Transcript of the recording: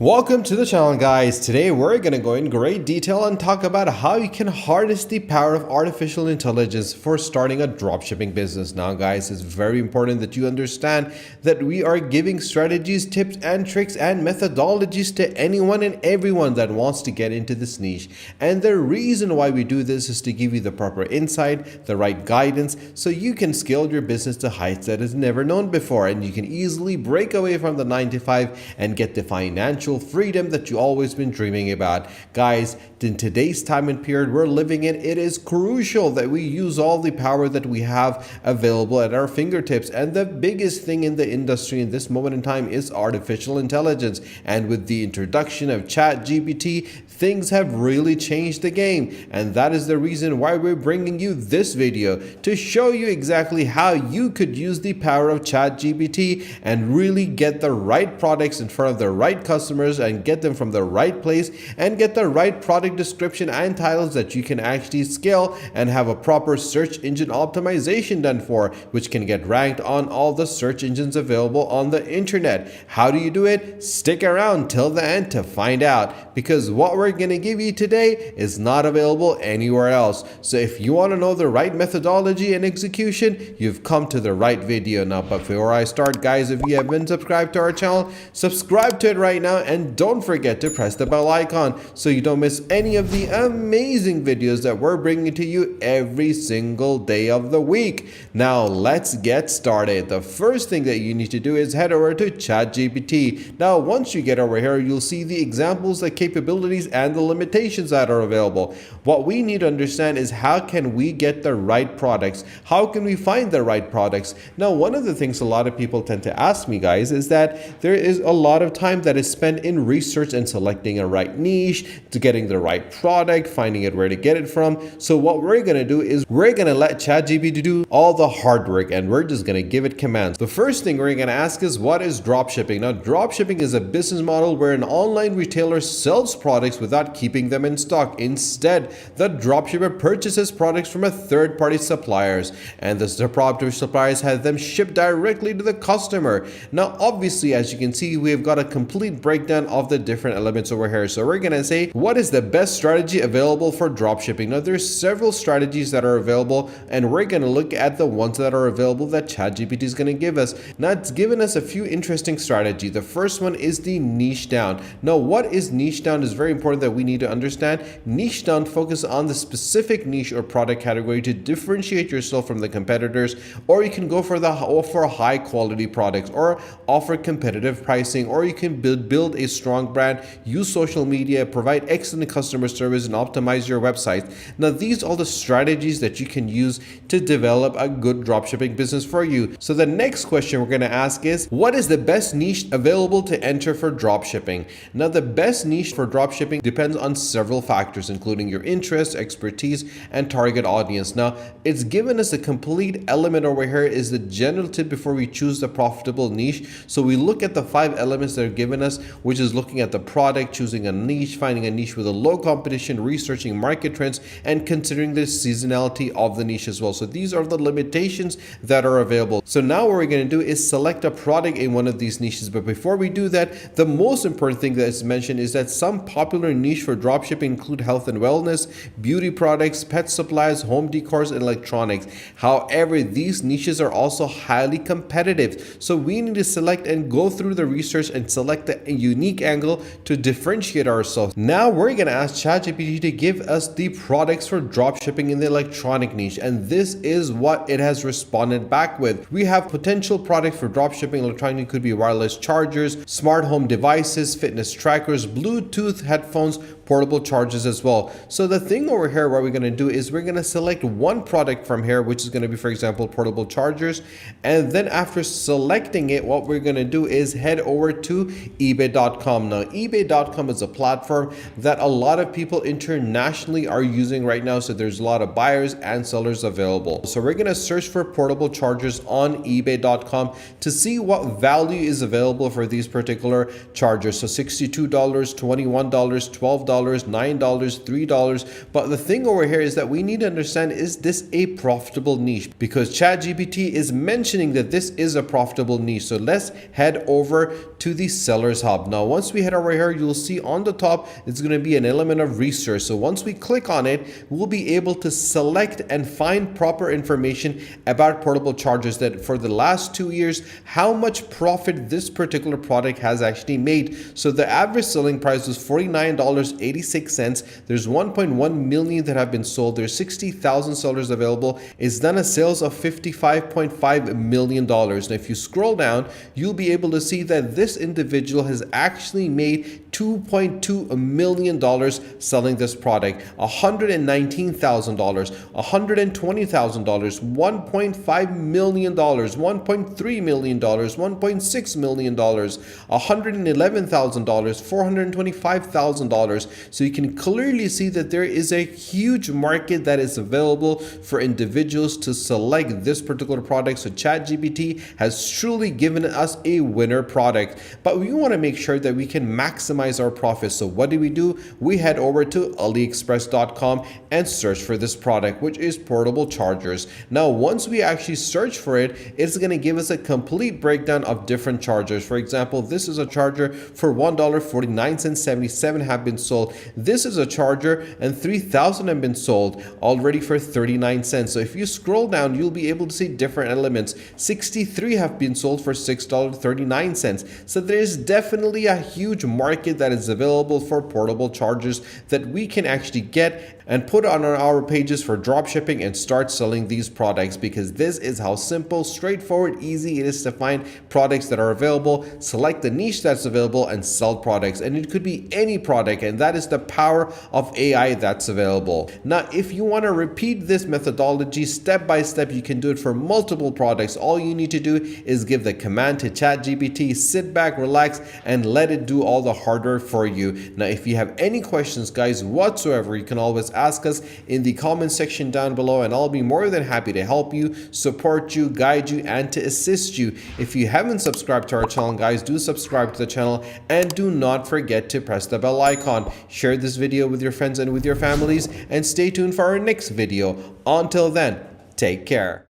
Welcome to the channel, guys. Today we're going to go in great detail and talk about how you can harness the power of artificial intelligence for starting a dropshipping business. Now guys, it's very important that you understand that we are giving strategies, tips and tricks and methodologies to anyone and everyone that wants to get into this niche. And the reason why we do this is to give you the proper insight, the right guidance, so you can scale your business to heights that is never known before, and you can easily break away from the 9 to 5 and get the financial freedom that you always been dreaming about. Guys, in today's time and period we're living in, it is crucial that we use all the power that we have available at our fingertips. And the biggest thing in the industry in this moment in time is artificial intelligence. And with the introduction of ChatGPT, things have really changed the game. And that is the reason why we're bringing you this video, to show you exactly how you could use the power of ChatGPT and really get the right products in front of the right customers and get them from the right place and get the right product description and titles that you can actually scale and have a proper search engine optimization done for, which can get ranked on all the search engines available on the internet. How do you do it? Stick around till the end to find out, because what we're going to give you today is not available anywhere else. So if you want to know the right methodology and execution, you've come to the right video. Now, but before I start, guys, if you haven't subscribed to our channel, subscribe to it right now. And don't forget to press the bell icon so you don't miss any of the amazing videos that we're bringing to you every single day of the week. Now let's get started. The first thing that you need to do is head over to ChatGPT. Now once you get over here, you'll see the examples, the capabilities and the limitations that are available. What we need to understand is how can we get the right products? How can we find the right products? Now, one of the things a lot of people tend to ask me, guys, is that there is a lot of time that is spent in research and selecting a right niche, to getting the right product, finding it where to get it from. So what we're going to do is we're going to let ChatGPT do all the hard work, and we're just going to give it commands. The first thing we're going to ask is, what is dropshipping? Now, dropshipping is a business model where an online retailer sells products without keeping them in stock. Instead, the dropshipper purchases products from a third-party suppliers, and the proper suppliers have them shipped directly to the customer. Now, obviously, as you can see, we've got a complete breakdown of the different elements over here. So we're going to say, what is the best strategy available for dropshipping? Now, there's several strategies that are available, and we're going to look at the ones that are available that ChatGPT is going to give us. Now, it's given us a few interesting strategies. The first one is the niche down. Now, what is niche down is very important that we need to understand. Niche down focuses on the specific niche or product category to differentiate yourself from the competitors, or you can go for high quality products, or offer competitive pricing, or you can build a strong brand, use social media, provide excellent customer service, and optimize your website. Now, these are the strategies that you can use to develop a good dropshipping business for you. So the next question we're going to ask is, what is the best niche available to enter for dropshipping? Now, the best niche for dropshipping depends on several factors, including your interest, expertise, and target audience. Now, it's given us a complete element over here is the general tip before we choose the profitable niche. So we look at the 5 elements that are given us, which is looking at the product, choosing a niche, finding a niche with a low competition, researching market trends, and considering the seasonality of the niche as well. So these are the limitations that are available. So now what we're going to do is select a product in one of these niches. But before we do that, the most important thing that is mentioned is that some popular niche for dropshipping include health and wellness, beauty products, pet supplies, home decors, and electronics. However, these niches are also highly competitive. So we need to select and go through the research and select a unique angle to differentiate ourselves. Now we're going to ask ChatGPT to give us the products for dropshipping in the electronic niche, and this is what it has responded back with. We have potential products for dropshipping electronic, could be wireless chargers, smart home devices, fitness trackers, Bluetooth headphones, portable chargers as well. So the thing over here, what we're going to do is we're going to select one product from here, which is going to be, for example, portable chargers. And then after selecting it, what we're going to do is head over to ebay.com. Now, ebay.com is a platform that a lot of people internationally are using right now. So there's a lot of buyers and sellers available. So we're going to search for portable chargers on ebay.com to see what value is available for these particular chargers. So $62, $21, $12, $9, $3. But the thing over here is that we need to understand, is this a profitable niche? Because ChatGPT is mentioning that this is a profitable niche. So let's head over to the Sellers Hub. Now, once we head over here, you'll see on the top, it's going to be an element of research. So once we click on it, we'll be able to select and find proper information about portable chargers, that for the last 2 years, how much profit this particular product has actually made. So the average selling price was $49.86. There's 1.1 million that have been sold. There's 60,000 sellers available. It's done a sales of $55.5 million. Now, if you scroll down, you'll be able to see that this individual has actually made $2.2 million selling this product. $119,000, $120,000, $1.5 million, $1.3 million, $1.6 million, $111,000, $425,000. So you can clearly see that there is a huge market that is available for individuals to select this particular product. So ChatGPT has truly given us a winner product, but we want to make sure that we can maximize our profits. So what do? We head over to aliexpress.com and search for this product, which is portable chargers. Now, once we actually search for it, it's going to give us a complete breakdown of different chargers. For example, this is a charger for $1.49, 77 have been sold. This is a charger and 3,000 have been sold already for 39 cents. So if you scroll down, you'll be able to see different elements. 63 have been sold for $6.39. So there's definitely a huge market that is available for portable chargers that we can actually get and put on our pages for dropshipping and start selling these products, because this is how simple, straightforward, easy it is to find products that are available, select the niche that's available, and sell products. And it could be any product, and that is the power of AI that's available. Now, if you want to repeat this methodology step by step, you can do it for multiple products. All you need to do is give the command to ChatGPT, sit back, relax, and let it do all the hard work for you. Now, if you have any questions, guys, whatsoever, you can always ask us in the comment section down below, and I'll be more than happy to help you, support you, guide you, and to assist you. If you haven't subscribed to our channel, guys, do subscribe to the channel, and do not forget to press the bell icon. Share this video with your friends and with your families, and stay tuned for our next video. Until then, take care.